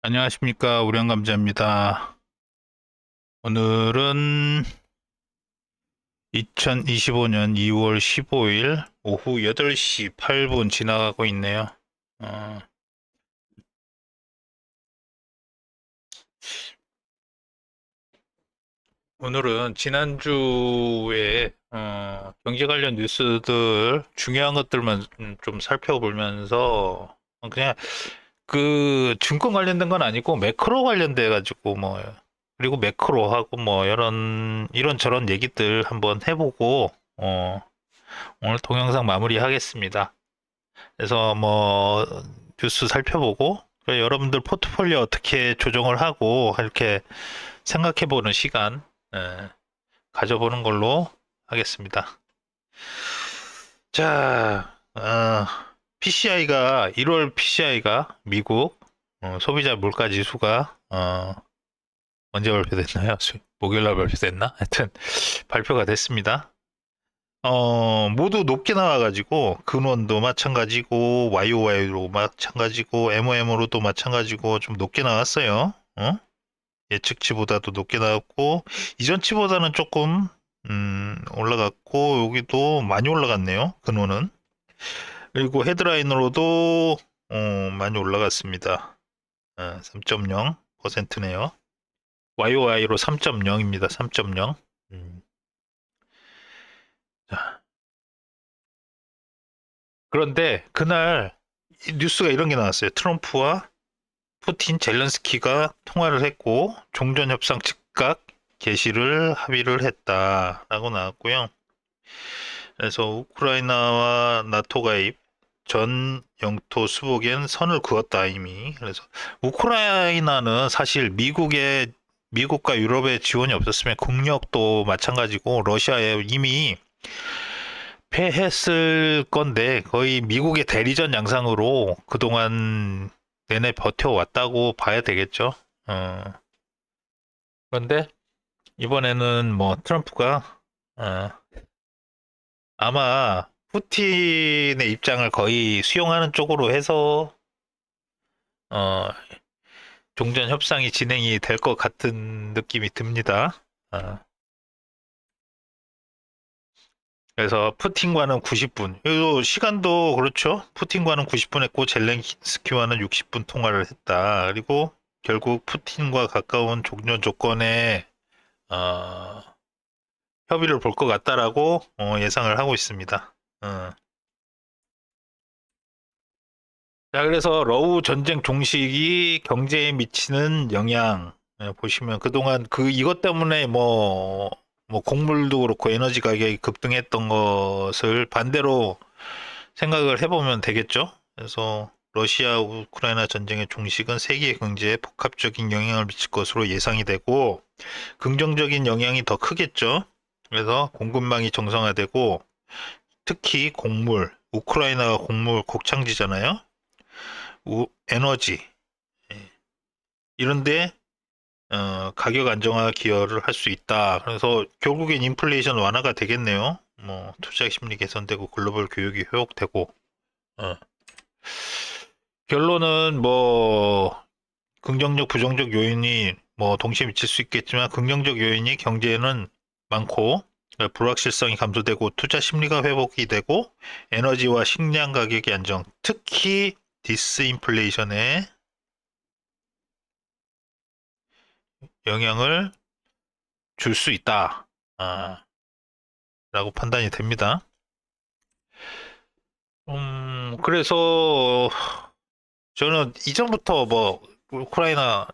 안녕하십니까. 우량감자입니다. 오늘은 2025년 2월 15일 오후 8시 8분 지나가고 있네요. 어, 오늘은 지난주에 경제 관련 뉴스들 중요한 것들만 좀 살펴보면서 그냥 그 증권 관련된 건 아니고 매크로 관련돼 가지고 뭐 그리고 매크로하고 뭐 이런저런 얘기들 한번 해보고 오늘 동영상 마무리하겠습니다. 그래서 뭐 뉴스 살펴보고 여러분들 포트폴리오 어떻게 조정을 하고 이렇게 생각해보는 시간 가져보는 걸로 하겠습니다. 자, PCI가 1월 PCI가 미국 소비자 물가 지수가 언제 발표됐나요? 목요일날 발표됐나? 하여튼 발표가 됐습니다. 모두 높게 나와가지고, 근원도 마찬가지고, YOY로 마찬가지고, MOM으로도 마찬가지고, 좀 높게 나왔어요. 예측치보다도 높게 나왔고, 이전치보다는 조금, 올라갔고, 여기도 많이 올라갔네요. 근원은. 그리고 헤드라인으로도, 많이 올라갔습니다. 3.0%네요. YOY로 3.0입니다. 3.0. 그런데 그날 뉴스가 이런 게 나왔어요. 트럼프와 푸틴, 젤렌스키가 통화를 했고 종전 협상 즉각 개시를 합의를 했다라고 나왔고요. 그래서 우크라이나와 나토 가입 전 영토 수복엔 선을 그었다 이미. 그래서 우크라이나는 사실 미국과 유럽의 지원이 없었으면 국력도 마찬가지고 러시아에 이미 패했을 건데 거의 미국의 대리전 양상으로 그동안 내내 버텨왔다고 봐야 되겠죠. 어, 그런데 이번에는 뭐 트럼프가 어, 아마 푸틴의 입장을 거의 수용하는 쪽으로 해서 어, 종전 협상이 진행이 될 것 같은 느낌이 듭니다. 어, 그래서 푸틴과는 90분. 그리고 시간도 그렇죠. 푸틴과는 90분 했고 젤렌스키와는 60분 통화를 했다. 그리고 결국 푸틴과 가까운 종전 조건에 어, 협의를 볼 것 같다라고 예상을 하고 있습니다. 자, 그래서 러우 전쟁 종식이 경제에 미치는 영향 보시면 그동안 이것 때문에 뭐 곡물도 그렇고 에너지 가격이 급등했던 것을 반대로 생각을 해보면 되겠죠. 그래서 러시아 우크라이나 전쟁의 종식은 세계 경제에 복합적인 영향을 미칠 것으로 예상이 되고 긍정적인 영향이 더 크겠죠. 그래서 공급망이 정상화되고 특히 곡물, 우크라이나가 곡물 곡창지잖아요. 에너지 이런데 가격 안정화 기여를 할 수 있다. 그래서 결국엔 인플레이션 완화가 되겠네요. 뭐 투자 심리 개선되고 글로벌 교육이 회복되고 어. 결론은 뭐 긍정적 부정적 요인이 뭐 동시에 미칠 수 있겠지만 긍정적 요인이 경제에는 많고 불확실성이 감소되고 투자 심리가 회복이 되고 에너지와 식량 가격의 안정 특히 디스인플레이션에 영향을 줄 수 있다 라고 판단이 됩니다. 그래서 저는 이전부터 뭐 우크라이나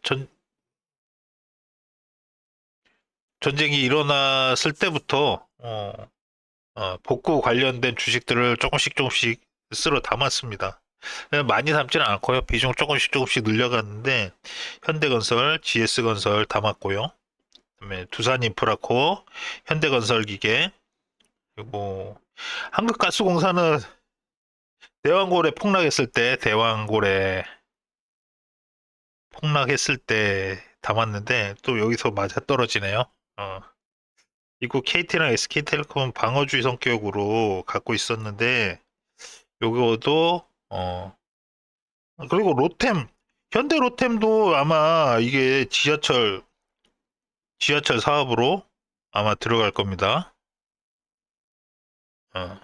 전쟁이 일어났을 때부터 복구 관련된 주식들을 조금씩 쓸어 담았습니다. 많이 담지는 않고요. 비중 조금씩 늘려갔는데 현대건설, GS건설 담았고요. 그다음에 두산인프라코, 현대건설기계 그리고 한국가스공사는 대왕고래 폭락했을 때 담았는데 또 여기서 맞아 떨어지네요. 어. 그리고 KT랑 SK텔레콤은 방어주의 성격으로 갖고 있었는데 요거도 그리고 현대로템도 아마 이게 지하철 사업으로 아마 들어갈 겁니다. 어.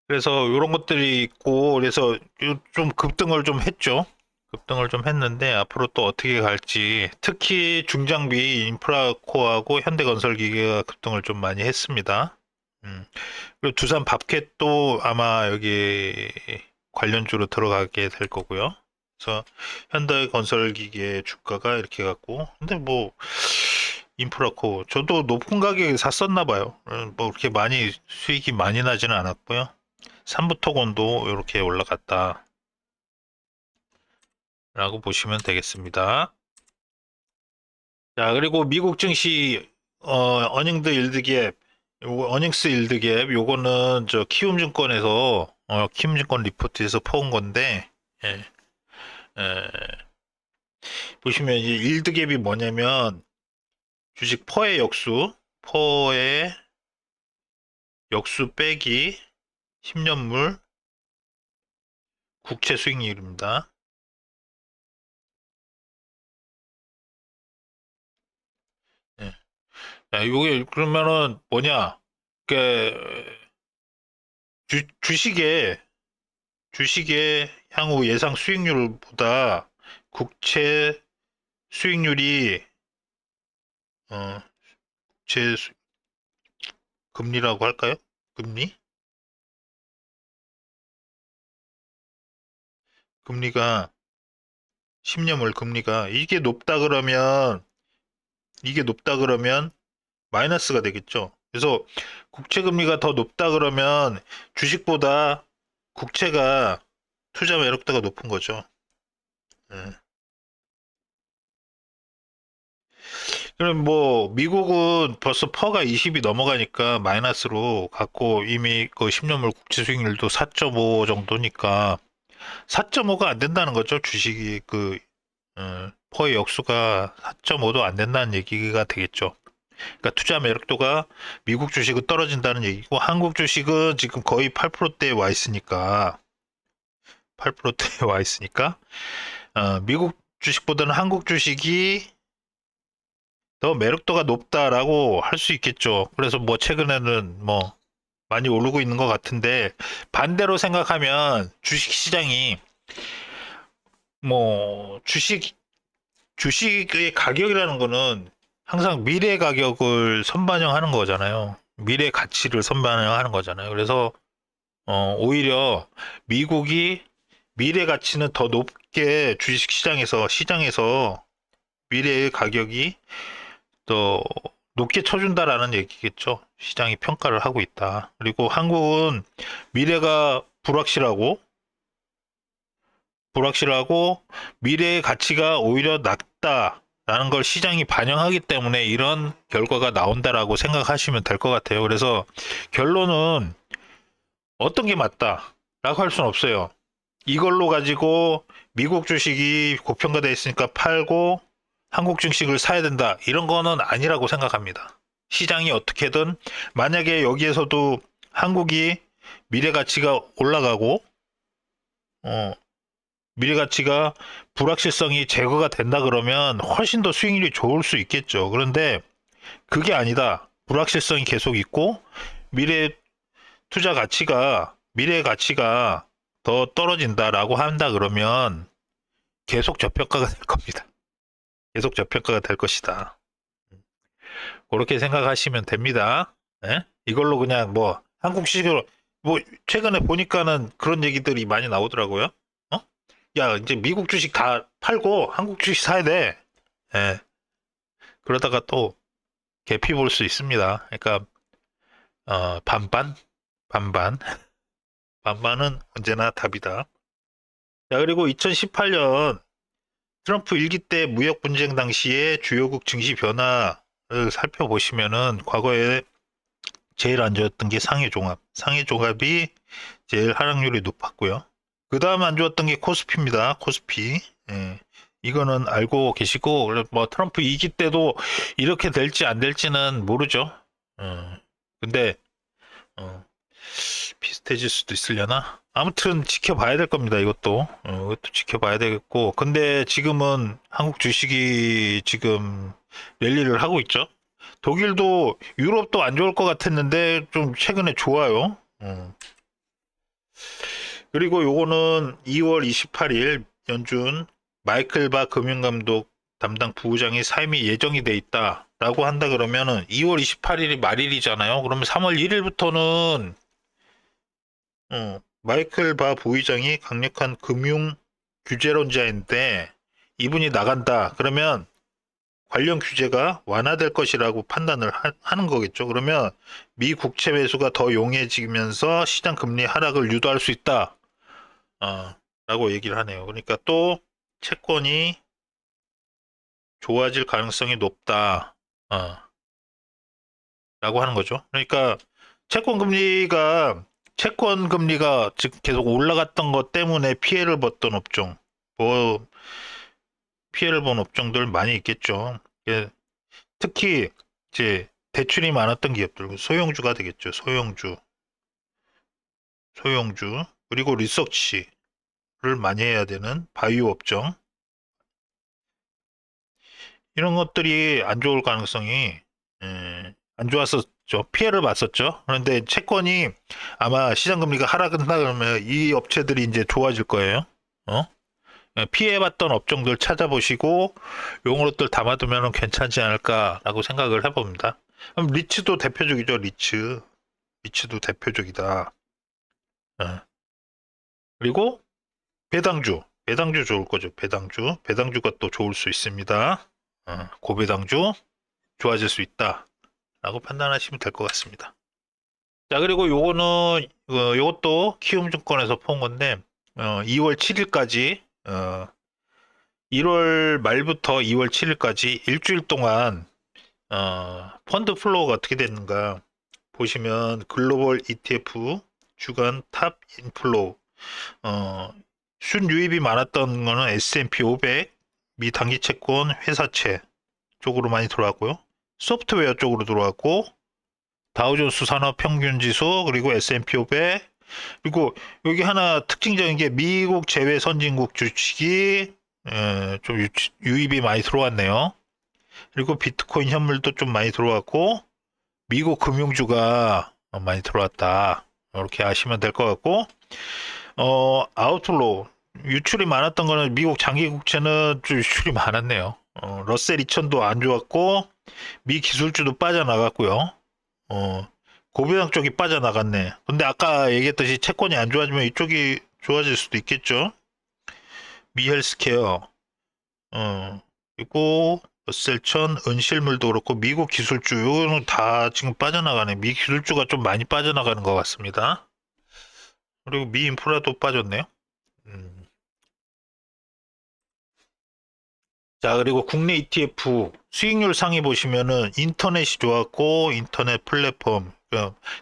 그래서 이런 것들이 있고, 그래서 좀 급등을 좀 했죠. 급등을 좀 했는데 앞으로 또 어떻게 갈지, 특히 중장비 인프라코어하고 현대건설기계가 급등을 좀 많이 했습니다. 음. 그리고 두산 밥켓도 아마 여기 관련주로 들어가게 될 거고요. 그래서 현대건설기계 주가가 이렇게 갖고, 근데 뭐 인프라코어 저도 높은 가격에 샀었나 봐요. 뭐 그렇게 많이 수익이 많이 나지는 않았고요. 삼부토건도 이렇게 올라갔다 라고 보시면 되겠습니다. 자, 그리고 미국 증시 어닝드 일드갭, 요거 어닝스 일드갭, 요거는 저 키움증권에서 키움증권 리포트에서 퍼온 건데, 예, 예, 보시면 이 일드갭이 뭐냐면 주식 퍼의 역수 빼기 10년물 국채 수익률입니다. 예. 자, 요게 그러면은 뭐냐? 그 주식에 향후 예상 수익률보다 국채 수익률이 어, 제 금리라고 할까요? 금리? 금리가 10년물 금리가 이게 높다 그러면 마이너스가 되겠죠. 그래서 국채 금리가 더 높다 그러면 주식보다 국채가 투자 매력도가 높은 거죠. 예. 그럼 뭐 미국은 벌써 퍼가 20이 넘어가니까 마이너스로 갖고 이미 그 10년물 국채 수익률도 4.5 정도니까 4.5가 안 된다는 거죠. 주식이 퍼의 역수가 4.5도 안 된다는 얘기가 되겠죠. 그러니까 투자 매력도가 미국 주식은 떨어진다는 얘기고 한국 주식은 지금 거의 8%대에 와 있으니까 8%대에 와 있으니까 미국 주식보다는 한국 주식이 더 매력도가 높다라고 할 수 있겠죠. 그래서 뭐 최근에는 뭐 많이 오르고 있는 것 같은데 반대로 생각하면 주식 시장이 뭐 주식의 가격이라는 거는 항상 미래 가격을 선반영하는 거잖아요. 미래 가치를 선반영하는 거잖아요. 그래서 오히려 미국이 미래 가치는 더 높게 주식 시장에서 미래의 가격이 더 높게 쳐준다라는 얘기겠죠. 시장이 평가를 하고 있다. 그리고 한국은 미래가 불확실하고 미래의 가치가 오히려 낮다라는 걸 시장이 반영하기 때문에 이런 결과가 나온다라고 생각하시면 될 것 같아요. 그래서 결론은 어떤 게 맞다라고 할 수는 없어요. 이걸로 가지고 미국 주식이 고평가돼 있으니까 팔고 한국 주식을 사야 된다. 이런 거는 아니라고 생각합니다. 시장이 어떻게든 만약에 여기에서도 한국이 미래 가치가 올라가고 어, 미래 가치가 불확실성이 제거가 된다 그러면 훨씬 더 수익률이 좋을 수 있겠죠. 그런데 그게 아니다. 불확실성이 계속 있고 미래 미래의 가치가 더 떨어진다라고 한다 그러면 계속 저평가가 될 겁니다. 계속 저평가가 될 것이다. 그렇게 생각하시면 됩니다. 예? 이걸로 그냥 뭐 한국식으로 뭐 최근에 보니까는 그런 얘기들이 많이 나오더라고요. 어? 야, 이제 미국 주식 다 팔고 한국 주식 사야 돼. 예. 그러다가 또 개피 볼 수 있습니다. 그러니까 반반, 반반, 반반은 언제나 답이다. 자, 그리고 2018년 트럼프 일기 때 무역 분쟁 당시에 주요국 증시 변화를 살펴보시면은 과거에 제일 안 좋았던 게 상해 종합이 제일 하락률이 높았고요. 그 다음 안 좋았던 게 코스피입니다. 코스피. 예. 이거는 알고 계시고, 뭐 트럼프 2기 때도 이렇게 될지 안 될지는 모르죠. 근데 어, 비슷해질 수도 있으려나? 아무튼 지켜봐야 될 겁니다. 이것도 지켜봐야 되겠고. 근데 지금은 한국 주식이 지금 랠리를 하고 있죠. 독일도 유럽도 안 좋을 것 같았는데 좀 최근에 좋아요. 그리고 요거는 2월 28일 연준 마이클 바 금융감독 담당 부부장이 사임이 예정이 돼 있다라고 한다 그러면은 2월 28일이 말일이잖아요. 그러면 3월 1일부터는 마이클 바 부의장이 강력한 금융 규제론자인데 이분이 나간다. 그러면 관련 규제가 완화될 것이라고 판단을 하는 거겠죠. 그러면 미 국채 매수가 더 용해지면서 시장 금리 하락을 유도할 수 있다. 라고 얘기를 하네요. 그러니까 또 채권이 좋아질 가능성이 높다. 라고 하는 거죠. 그러니까 채권 금리가 즉 계속 올라갔던 것 때문에 뭐 피해를 본 업종들 많이 있겠죠. 특히 이제 대출이 많았던 기업들, 소형주가 되겠죠. 소형주 그리고 리서치를 많이 해야 되는 바이오 업종 이런 것들이 안 좋을 가능성이 안 좋았었죠. 피해를 봤었죠. 그런데 채권이 아마 시장 금리가 하락한다 그러면 이 업체들이 이제 좋아질 거예요. 어? 피해봤던 업종들 찾아보시고 요런 것들 담아두면 괜찮지 않을까라고 생각을 해봅니다. 그럼 리츠도 대표적이죠. 리츠도 대표적이다. 어. 그리고 배당주 좋을 거죠. 배당주가 또 좋을 수 있습니다. 고배당주 좋아질 수 있다. 라고 판단하시면 될 것 같습니다. 자, 그리고 요것도 키움증권에서 본 건데, 2월 7일까지, 1월 말부터 2월 7일까지 일주일 동안, 펀드 플로우가 어떻게 됐는가 보시면, 글로벌 ETF 주간 탑 인플로우, 순유입이 많았던 거는 S&P 500, 미 단기채권 회사채 쪽으로 많이 들어왔고요. 소프트웨어 쪽으로 들어왔고, 다우존스 산업평균지수 그리고 S&P 500 그리고 여기 하나 특징적인 게 미국 제외 선진국 주식이 좀 유입이 많이 들어왔네요. 그리고 비트코인 현물도 좀 많이 들어왔고 미국 금융주가 많이 들어왔다. 이렇게 아시면 될 것 같고 아웃플로우 유출이 많았던 거는 미국 장기 국채는 좀 유출이 많았네요. 러셀 2000도 안 좋았고 미 기술주도 빠져나갔고요. 고부양 쪽이 빠져나갔네. 근데 아까 얘기했듯이 채권이 안 좋아지면 이쪽이 좋아질 수도 있겠죠. 미 헬스케어, 그리고 러셀천, 은실물도 그렇고 미국 기술주 이거는 다 지금 빠져나가네. 미 기술주가 좀 많이 빠져나가는 것 같습니다. 그리고 미 인프라도 빠졌네요. 자, 그리고 국내 ETF 수익률 상위 보시면은 인터넷이 좋았고 인터넷 플랫폼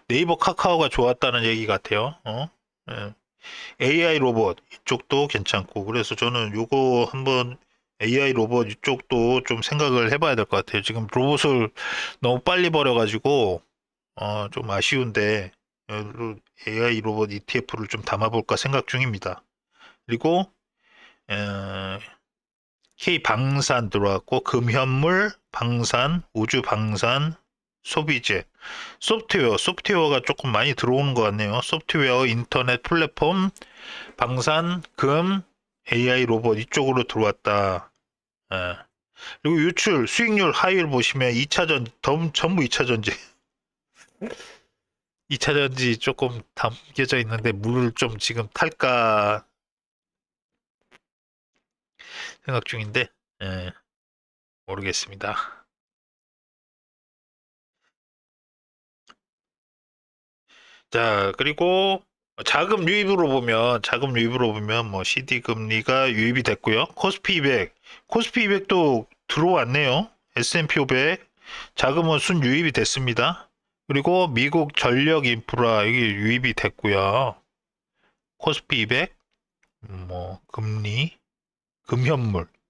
네이버 카카오가 좋았다는 얘기 같아요. 예. AI 로봇 이쪽도 괜찮고 그래서 저는 요거 한번 AI 로봇 이쪽도 좀 생각을 해봐야 될 것 같아요. 지금 로봇을 너무 빨리 버려가지고 좀 아쉬운데 AI 로봇 ETF를 좀 담아볼까 생각 중입니다. 그리고 K 방산 들어왔고 금현물, 방산, 우주 방산, 소비재, 소프트웨어가 조금 많이 들어오는 것 같네요. 소프트웨어, 인터넷 플랫폼, 방산, 금, AI 로봇 이쪽으로 들어왔다. 예. 그리고 수익률, 하율 보시면 2차전, 전부 2차전지. 2차전지 조금 담겨져 있는데 물을 좀 지금 탈까 생각 중인데, 예, 모르겠습니다. 자, 그리고 자금 유입으로 보면 뭐 CD 금리가 유입이 됐고요. 코스피 200도 들어왔네요. S&P 500 자금은 순 유입이 됐습니다. 그리고 미국 전력 인프라 이게 유입이 됐고요. 코스피 200 뭐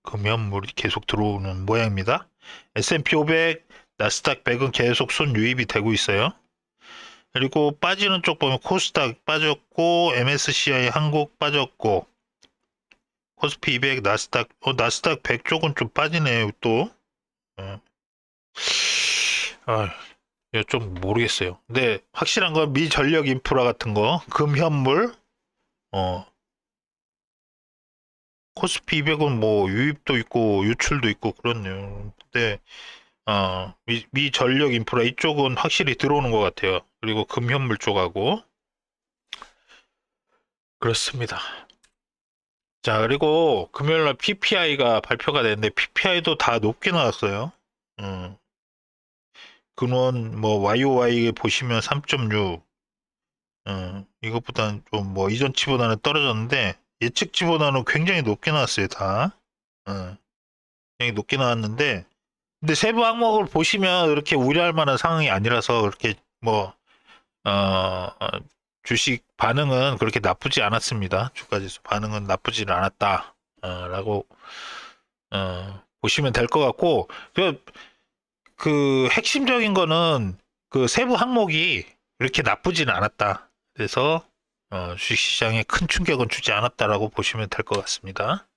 금현물이 계속 들어오는 모양입니다. S&P 500 나스닥 100은 계속 순 유입이 되고 있어요. 그리고 빠지는 쪽 보면 코스닥 빠졌고, MSCI 한국 빠졌고, 코스피 200, 나스닥, 나스닥 100 쪽은 좀 빠지네요, 또. 어. 아, 이거 좀 모르겠어요. 근데 확실한 건 미전력 인프라 같은 거, 금현물, 어, 코스피 200은 뭐 유입도 있고 유출도 있고 그렇네요. 근데 미전력 인프라 이쪽은 확실히 들어오는 것 같아요. 그리고 금현물 쪽하고 그렇습니다. 자, 그리고 금요일날 PPI가 발표가 됐는데 PPI도 다 높게 나왔어요. 음, 근원 뭐 YOY 보시면 3.6, 이것보다는 좀 뭐 이전치보다는 떨어졌는데 예측치보다는 굉장히 높게 나왔어요, 다. 굉장히 높게 나왔는데 근데 세부 항목을 보시면 이렇게 우려할 만한 상황이 아니라서 그렇게 뭐 어, 주식 반응은 그렇게 나쁘지 않았습니다. 주가지수 반응은 나쁘지 않았다. 라고 보시면 될 것 같고 그 핵심적인 거는 그 세부 항목이 그렇게 나쁘진 않았다. 그래서 주식시장에 큰 충격은 주지 않았다라고 보시면 될 것 같습니다.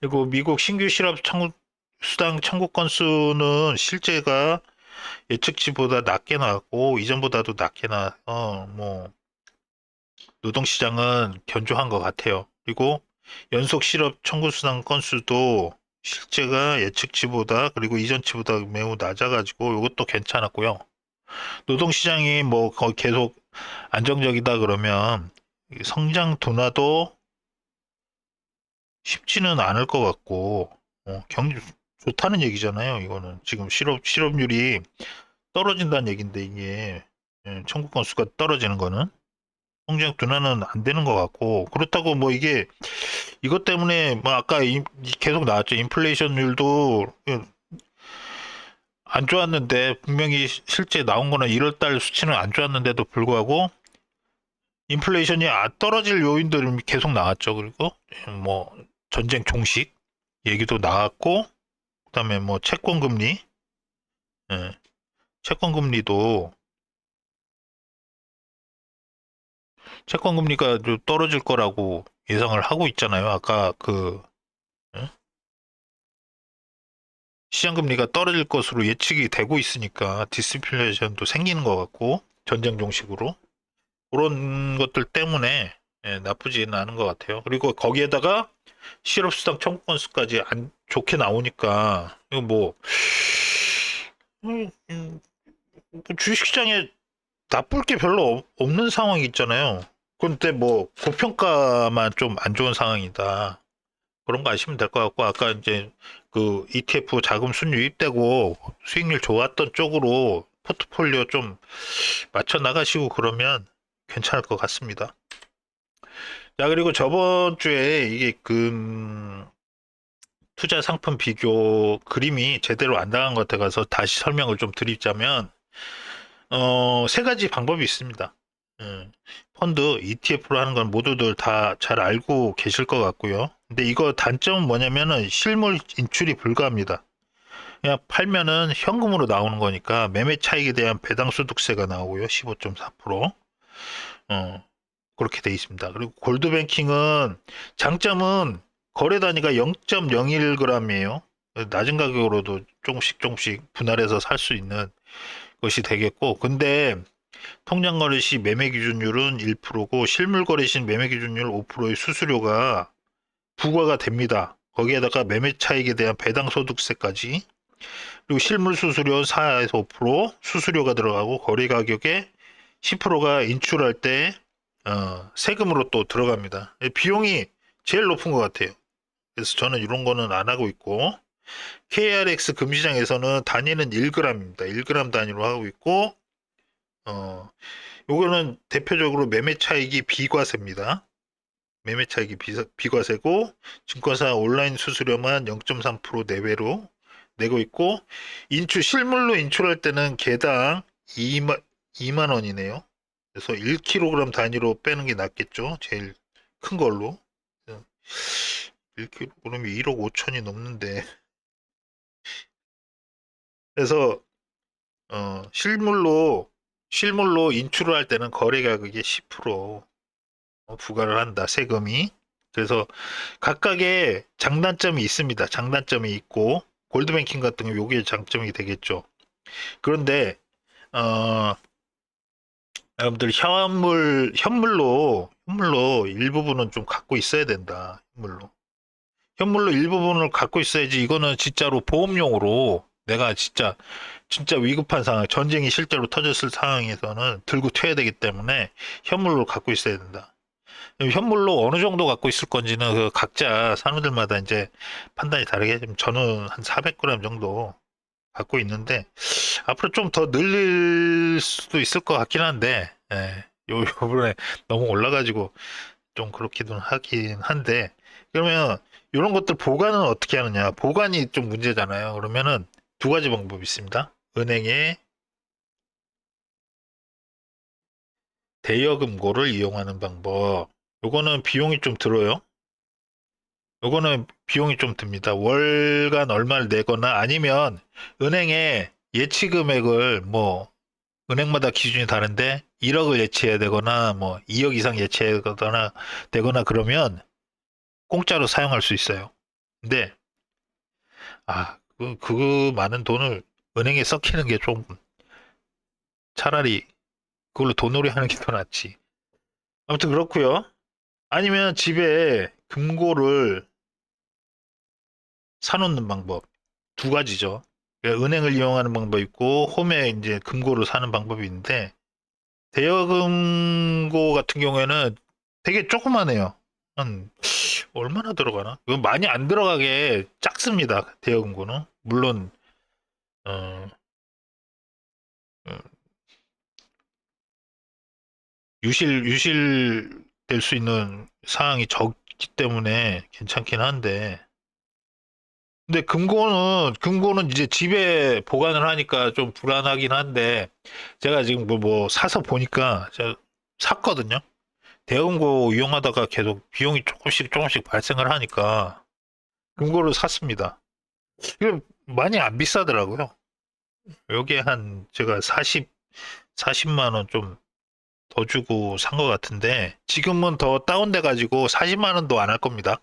그리고 미국 신규 실업 수당 청구 건수는 실제가 예측치보다 낮게 나왔고 이전보다도 낮게 나와서 뭐 노동시장은 견조한 것 같아요. 그리고 연속 실업 청구 수당 건수도 실제가 예측치보다 그리고 이전치보다 매우 낮아가지고 이것도 괜찮았고요. 노동시장이 뭐 계속 안정적이다 그러면 성장 둔화도 쉽지는 않을 것 같고 경기 좋다는 얘기잖아요. 이거는 지금 실업률이 떨어진다는 얘긴데 이게 청구 건수가 떨어지는 거는 성장 둔화는 안 되는 것 같고 그렇다고 뭐 이게 이것 때문에 뭐 아까 계속 나왔죠. 인플레이션율도 안 좋았는데 분명히 실제 나온 거는 1월 달 수치는 안 좋았는데도 불구하고 인플레이션이 떨어질 요인들이 계속 나왔죠. 그리고 뭐 전쟁 종식 얘기도 나왔고 그다음에 뭐 채권 금리, 예, 채권 금리도 채권 금리가 좀 떨어질 거라고 예상을 하고 있잖아요. 아까 그 예? 시장 금리가 떨어질 것으로 예측이 되고 있으니까 디스플레이션도 생기는 것 같고 전쟁 종식으로 그런 것들 때문에 나쁘지는 않은 것 같아요. 그리고 거기에다가 실업수당 청구 건수까지 안 좋게 나오니까 이거 뭐, 음, 음, 뭐 주식시장에 나쁠 게 별로 없는 상황이 있잖아요. 근데 뭐 고평가만 좀 안 좋은 상황이다. 그런 거 아시면 될 것 같고 아까 이제 그 ETF 자금 순 유입되고 수익률 좋았던 쪽으로 포트폴리오 좀 맞춰 나가시고 그러면 괜찮을 것 같습니다. 자, 그리고 저번 주에 이게 그 투자 상품 비교 그림이 제대로 안 나간 것 같아서 다시 설명을 좀 드리자면 세 가지 방법이 있습니다. 펀드 ETF로 하는 건 모두들 다 잘 알고 계실 것 같고요. 근데 이거 단점은 뭐냐면은 실물 인출이 불가합니다. 그냥 팔면은 현금으로 나오는 거니까 매매 차익에 대한 배당 소득세가 나오고요. 15.4%. 어, 그렇게 돼 있습니다. 그리고 골드뱅킹은 장점은 거래 단위가 0.01g이에요. 낮은 가격으로도 조금씩 조금씩 분할해서 살 수 있는 것이 되겠고, 근데 통장 거래 시 매매 기준율은 1%고 실물 거래 시 매매 기준율 5%의 수수료가 부과가 됩니다. 거기에다가 매매 차익에 대한 배당 소득세까지 그리고 실물 수수료 4에서 5% 수수료가 들어가고 거래 가격에 10%가 인출할 때 세금으로 또 들어갑니다. 비용이 제일 높은 것 같아요. 그래서 저는 이런 거는 안 하고 있고 KRX 금시장에서는 단위는 1g입니다. 1g 단위로 하고 있고 요거는 대표적으로 매매 차익이 비과세입니다. 매매 차익이 비과세고 증권사 온라인 수수료만 0.3% 내외로 내고 있고 실물로 인출할 때는 개당 2만 원이네요. 그래서 1kg 단위로 빼는 게 낫겠죠. 제일 큰 걸로. 1kg이 1억 5천이 넘는데. 그래서 실물로 실물로 인출을 할 때는 거래가격의 10% 부과를 한다, 세금이. 그래서 각각의 장단점이 있습니다. 장단점이 있고 골드뱅킹 같은 경우 요게 장점이 되겠죠. 그런데 여러분들 현물로 일부분은 좀 갖고 있어야 된다. 현물로 일부분을 갖고 있어야지. 이거는 진짜로 보험용으로 내가 진짜 위급한 상황, 전쟁이 실제로 터졌을 상황에서는 들고 튀어야 되기 때문에 현물로 갖고 있어야 된다. 현물로 어느 정도 갖고 있을 건지는 그 각자 사람들마다 이제 판단이 다르게, 저는 한 400g 정도 갖고 있는데 앞으로 좀 더 늘릴 수도 있을 것 같긴 한데, 예, 요번에 너무 올라가지고 좀 그렇기도 하긴 한데, 그러면 이런 것들 보관은 어떻게 하느냐? 보관이 좀 문제잖아요. 그러면은 두 가지 방법이 있습니다. 은행에 대여금고를 이용하는 방법. 요거는 비용이 좀 들어요. 요거는 비용이 좀 듭니다. 월간 얼마를 내거나 아니면 은행에 예치 금액을 뭐 은행마다 기준이 다른데 1억을 예치해야 되거나 뭐 2억 이상 예치해야 되거나 그러면 공짜로 사용할 수 있어요. 근데 그 많은 돈을 은행에 썩히는 게 좀 차라리 그걸로 돈놀이 하는 게 더 낫지. 아무튼 그렇고요. 아니면 집에 금고를 사놓는 방법 두 가지죠. 그러니까 은행을 이용하는 방법이 있고 홈에 이제 금고를 사는 방법이 있는데 대여금고 같은 경우에는 되게 조그만해요. 한 얼마나 들어가나? 이거 많이 안 들어가게 작습니다. 대여금고는 물론 어, 어, 유실 될 수 있는 사항이 적기 때문에 괜찮긴 한데, 근데 금고는 이제 집에 보관을 하니까 좀 불안하긴 한데, 제가 지금 뭐 사서 보니까 제가 샀거든요. 대형고 이용하다가 계속 비용이 조금씩 발생을 하니까 금고를 샀습니다. 이게 많이 안 비싸더라고요. 여기에 한 제가 40만 원 좀 더 주고 산 것 같은데 지금은 더 다운돼 가지고 40만 원도 안 할 겁니다.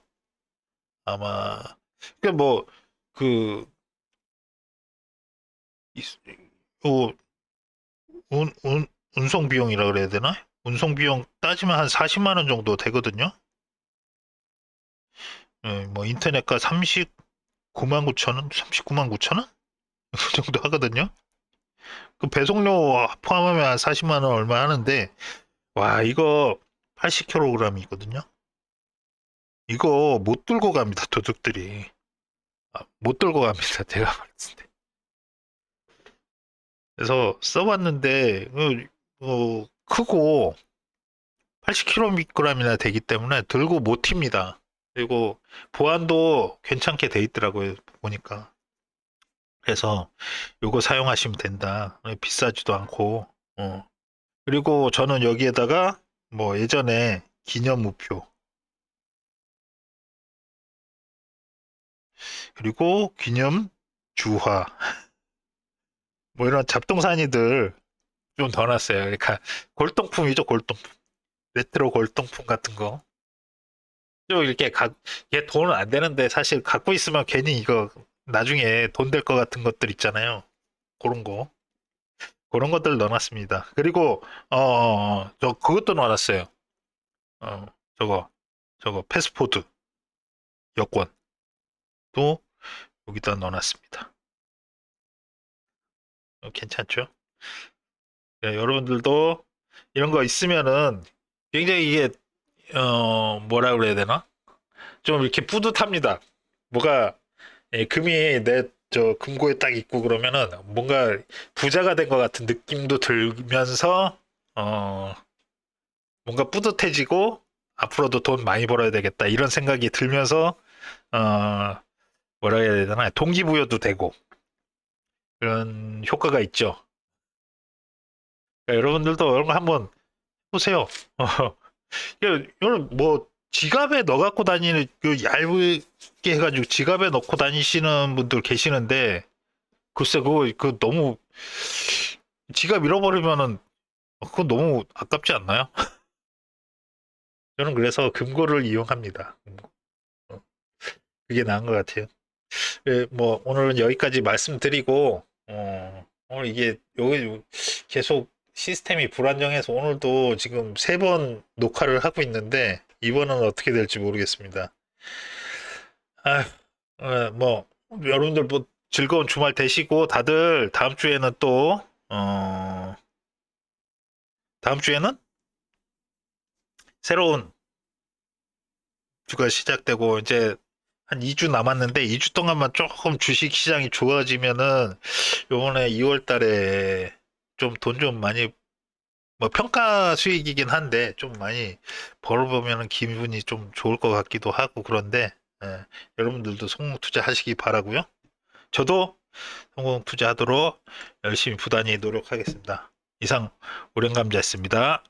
아마 그뭐그 어, 운송 비용이라 그래야 되나? 운송 비용 따지면 한 40만 원 정도 되거든요. 예, 뭐 인터넷가 39만 9천 원, 39만 9천 원? 그 정도 하거든요. 그 배송료 포함하면 한 40만 원 얼마 하는데, 와, 이거 80kg이거든요. 이거 못 들고 갑니다, 도둑들이. 못 들고 갑니다, 제가 봤을 때. 그래서 써봤는데, 크고 80kg이나 되기 때문에 들고 못 튑니다. 그리고 보안도 괜찮게 돼 있더라고요, 보니까. 그래서 요거 사용하시면 된다. 비싸지도 않고. 그리고 저는 여기에다가 뭐 예전에 기념우표, 그리고 기념 주화, 뭐 이런 잡동사니들 좀 넣어놨어요. 그러니까 골동품이죠, 골동품. 레트로 골동품 같은 거. 좀 이게 돈은 안 되는데 사실 갖고 있으면 괜히 이거 나중에 돈 될 것 같은 것들 있잖아요. 그런 거. 그런 것들 넣어놨습니다. 그리고 저 그것도 넣어놨어요. 어, 저거 패스포드 여권도 여기다 넣어놨습니다. 괜찮죠? 네, 여러분들도 이런 거 있으면은 굉장히 이게 뭐라 그래야 되나? 좀 이렇게 뿌듯합니다. 뭐가 금이 내 저 금고에 딱 있고 그러면은 뭔가 부자가 된 것 같은 느낌도 들면서 어 뭔가 뿌듯해지고 앞으로도 돈 많이 벌어야 되겠다 이런 생각이 들면서 어 뭐라 해야 되나 동기부여도 되고 그런 효과가 있죠. 그러니까 여러분들도 이런 거 한번 보세요. 이거는 뭐 지갑에 넣어 갖고 다니는 그 얇게 해가지고 지갑에 넣고 다니시는 분들 계시는데 글쎄 그거 그 너무 지갑 잃어버리면은 그건 너무 아깝지 않나요? 저는 그래서 금고를 이용합니다. 어, 그게 나은 것 같아요. 예, 뭐 오늘은 여기까지 말씀드리고 오늘 이게 여기 계속 시스템이 불안정해서 오늘도 지금 3번 녹화를 하고 있는데 이번은 어떻게 될지 모르겠습니다. 아, 뭐 여러분들 뭐 즐거운 주말 되시고 다들 다음 주에는 또 다음 주에는 새로운 주가 시작되고 이제 한 2주 남았는데 2주 동안만 조금 주식 시장이 좋아지면은 요번에 2월 달에 좀 돈 좀 많이 뭐 평가 수익이긴 한데 좀 많이 벌어보면은 기분이 좀 좋을 것 같기도 하고 그런데 여러분들도 성공 투자하시기 바라고요. 저도 성공 투자하도록 열심히 부단히 노력하겠습니다. 이상 오랭감자였습니다.